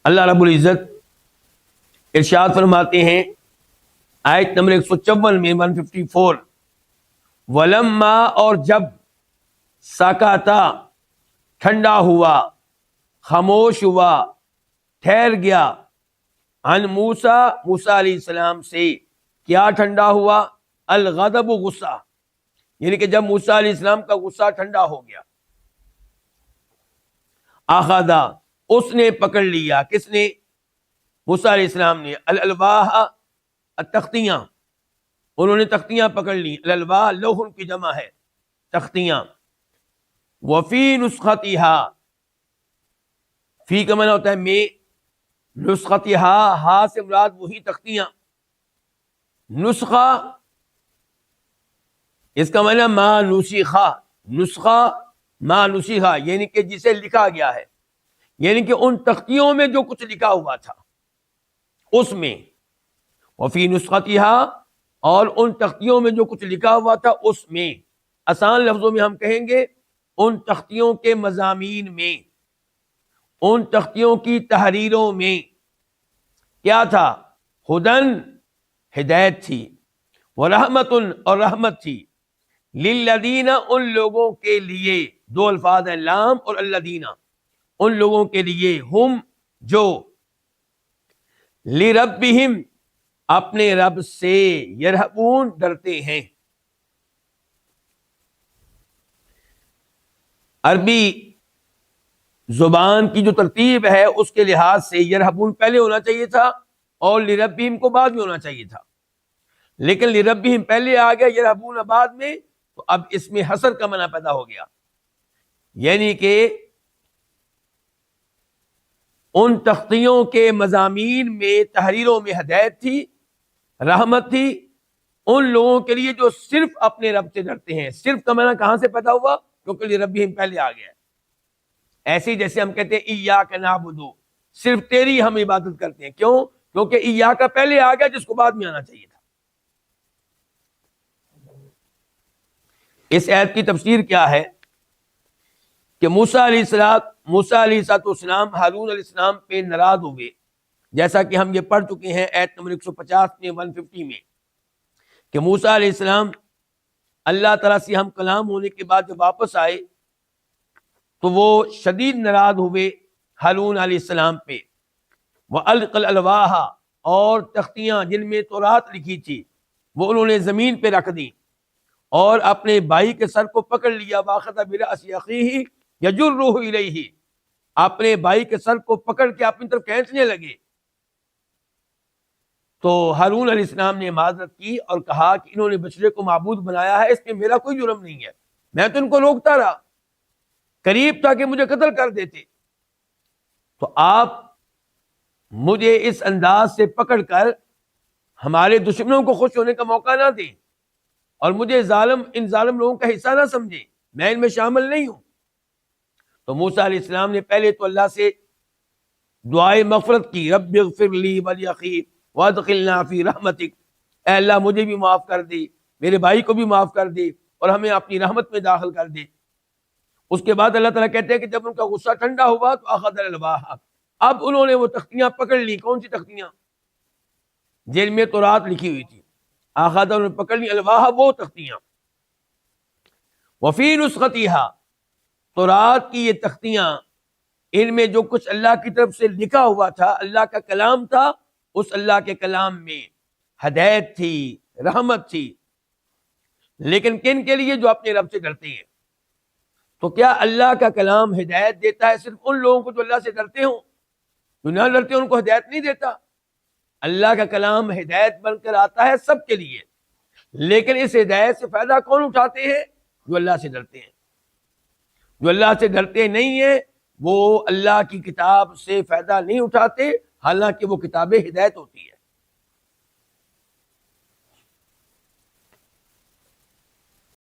اللہ رب العزت ارشاد فرماتے ہیں آیت نمبر 154 میں 154، ولما اور جب سکاتا ٹھنڈا ہوا، خاموش ہوا، ٹھہر گیا، عن موسیٰ موسیٰ علیہ السلام سے، کیا ٹھنڈا ہوا؟ الغضب غصہ، یعنی کہ جب موسیٰ علیہ السلام کا غصہ ٹھنڈا ہو گیا، اخذا اس نے پکڑ لیا، کس نے؟ موسیٰ علیہ السلام نے، الالواح تختیاں، انہوں نے تختیاں پکڑ لی، الالواح لوح کی جمع ہے تختیاں، وفی نسختہا، فی کا معنی ہوتا ہے میں، نسختہا ہا سے مراد وہی تختیاں، نسخہ اس کا معنی ما نسخہ، نسخہ ما نسخہ یعنی کہ جسے لکھا گیا ہے، یعنی کہ ان تختیوں میں جو کچھ لکھا ہوا تھا اس میں، وفی نسختہا اور ان تختیوں میں جو کچھ لکھا ہوا تھا اس میں، آسان لفظوں میں ہم کہیں گے ان تختیوں کے مضامین میں، ان تختیوں کی تحریروں میں کیا تھا؟ ہدن ہدایت تھی، ورحمت اور رحمت تھی، للذین ان لوگوں کے لیے، دو الفاظ ہیں لام اور الذین، ان لوگوں کے لیے، ہم جو، لربہم اپنے رب سے، یرہبون ڈرتے ہیں۔ عربی زبان کی جو ترتیب ہے اس کے لحاظ سے یرہبون پہلے ہونا چاہیے تھا اور لربہم کو بعد میں ہونا چاہیے تھا، لیکن لربہم پہلے آ گیا، یرہبون بعد میں، تو اب اس میں حصر کا معنی پیدا ہو گیا، یعنی کہ ان تختیوں کے مضامین میں، تحریروں میں ہدایت تھی، رحمت تھی ان لوگوں کے لیے جو صرف اپنے رب سے ڈرتے ہیں۔ صرف کا معنی کہاں سے پیدا ہوا؟ کیونکہ لربہم پہلے آ گیا ہے۔ ایسے ہی جیسے ہم کہتے ہیں ایاک نعبد، صرف تیری ہم عبادت کرتے ہیں، کیوں؟ کیونکہ ایاک پہلے آ گیا جس کو بعد میں آنا چاہیے تھا۔ اس آیت کی تفسیر کیا ہے کہ موسیٰ علیہ السلام ہارون علیہ السلام پہ ناراض ہوئے، جیسا کہ ہم یہ پڑھ چکے ہیں آیت نمبر 150 میں 150 میں، کہ موسیٰ علیہ السلام اللہ تعالیٰ سے ہم کلام ہونے کے بعد جب واپس آئے تو وہ شدید ناراض ہوئے ہارون علیہ السلام پہ، وَأَلْقَى الْأَلْوَاحَ اور تختیاں جن میں تورات لکھی تھی وہ انہوں نے زمین پہ رکھ دی، اور اپنے بھائی کے سر کو پکڑ لیا، وَأَخَذَ بِرَأْسِ أَخِيهِ يَجُرُّهُ إِلَيْهِ، اپنے بھائی کے سر کو پکڑ کے اپنی طرف کھینچنے لگے۔ تو ہارون علیہ السلام نے معذرت کی اور کہا کہ انہوں نے بچڑے کو معبود بنایا ہے، اس میں میرا کوئی جرم نہیں ہے، میں تو ان کو روکتا رہا، قریب تھا کہ مجھے قتل کر دیتے، تو آپ مجھے اس انداز سے پکڑ کر ہمارے دشمنوں کو خوش ہونے کا موقع نہ دیں، اور مجھے ان ظالم لوگوں کا حصہ نہ سمجھیں، میں ان میں شامل نہیں ہوں۔ تو موسیٰ علیہ السلام نے پہلے تو اللہ سے دعائے مغفرت کی، رب اغفر لی ولی وادخلنا فی رحمتک، اے اللہ مجھے بھی معاف کر دے، میرے بھائی کو بھی معاف کر دے، اور ہمیں اپنی رحمت میں داخل کر دے۔ اس کے بعد اللہ تعالیٰ کہتے ہیں کہ جب ان کا غصہ ٹھنڈا ہوا تو اخذ الالواح، اب انہوں نے وہ تختیاں پکڑ لی۔ کون سی تختیاں؟ جن میں تورات لکھی ہوئی تھی، اخذ انہوں نے پکڑ لی الواح، وہ تختیاں، وفی نسختہا تورات کی یہ تختیاں، ان میں جو کچھ اللہ کی طرف سے لکھا ہوا تھا، اللہ کا کلام تھا، اس اللہ کے کلام میں ہدایت تھی، رحمت تھی، لیکن کن کے لیے؟ جو اپنے رب سے ڈرتے ہیں۔ تو کیا اللہ کا کلام ہدایت دیتا ہے صرف ان لوگوں کو جو اللہ سے ڈرتے ہوں؟ جو نہ ڈرتے ان کو ہدایت نہیں دیتا۔ اللہ کا کلام ہدایت بن کر آتا ہے سب کے لیے، لیکن اس ہدایت سے فائدہ کون اٹھاتے ہیں؟ جو اللہ سے ڈرتے ہیں۔ جو اللہ سے ڈرتے نہیں ہیں وہ اللہ کی کتاب سے فائدہ نہیں اٹھاتے، حالانکہ وہ کتاب ہدایت ہوتی ہے۔